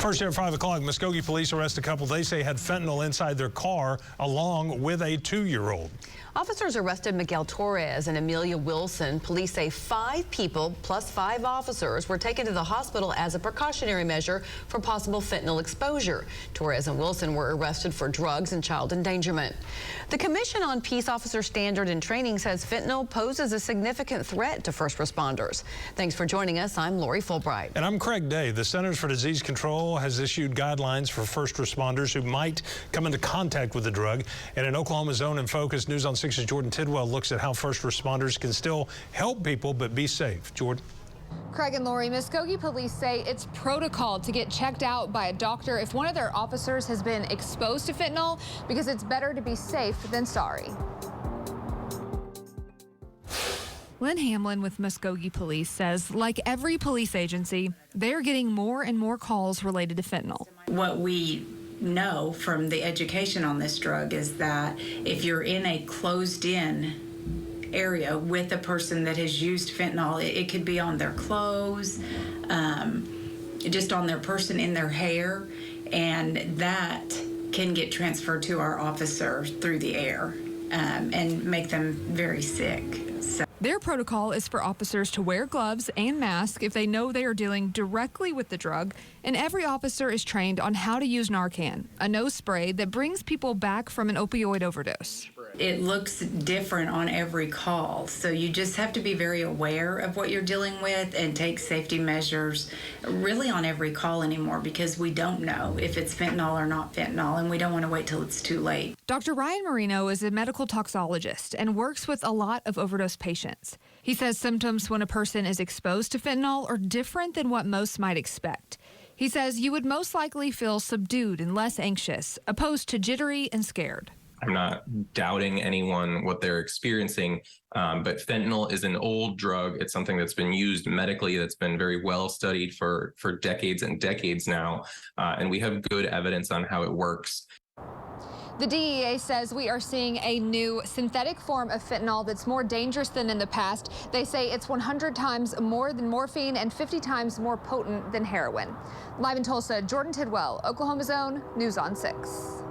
First here at 5 o'clock, Muskogee Police arrest a couple they say had fentanyl inside their car along with a 2-year-old. Officers arrested Miguel Torres and Amelia Wilson. Police say 5 people plus 5 officers were taken to the hospital as a precautionary measure for possible fentanyl exposure. Torres and Wilson were arrested for drugs and child endangerment. The Commission on Peace Officer Standard and Training says fentanyl poses a significant threat to first responders. Thanks for joining us. I'm Lori Fulbright. And I'm Craig Day. The Centers for Disease Control has issued guidelines for first responders who might come into contact with the drug. And in Oklahoma's Zone in Focus, News on 6's Jordan Tidwell looks at how first responders can still help people but be safe. Jordan. Craig and Lori, Muskogee Police say it's protocol to get checked out by a doctor if one of their officers has been exposed to fentanyl, because it's better to be safe than sorry. Lynn Hamlin with Muskogee Police says, like every police agency, they're getting more and more calls related to fentanyl. What we know from the education on this drug is that if you're in a closed-in area with a person that has used fentanyl, it could be on their clothes, just on their person, in their hair, and that can get transferred to our officer through the air and make them very sick. Their protocol is for officers to wear gloves and masks if they know they are dealing directly with the drug, and every officer is trained on how to use Narcan, a nose spray that brings people back from an opioid overdose. It looks different on every call, so you just have to be very aware of what you're dealing with and take safety measures really on every call anymore, because we don't know if it's fentanyl or not fentanyl, and we don't want to wait till it's too late. Dr. Ryan Marino is a medical toxologist and works with a lot of overdose patients. He says symptoms when a person is exposed to fentanyl are different than what most might expect. He says you would most likely feel subdued and less anxious, opposed to jittery and scared. I'm not doubting anyone what they're experiencing, but fentanyl is an old drug. It's something that's been used medically, that's been very well studied for decades and decades now, and we have good evidence on how it works. The DEA says we are seeing a new synthetic form of fentanyl that's more dangerous than in the past. They say it's 100 times more than morphine and 50 times more potent than heroin. Live in Tulsa, Jordan Tidwell, Oklahoma Zone, News on 6.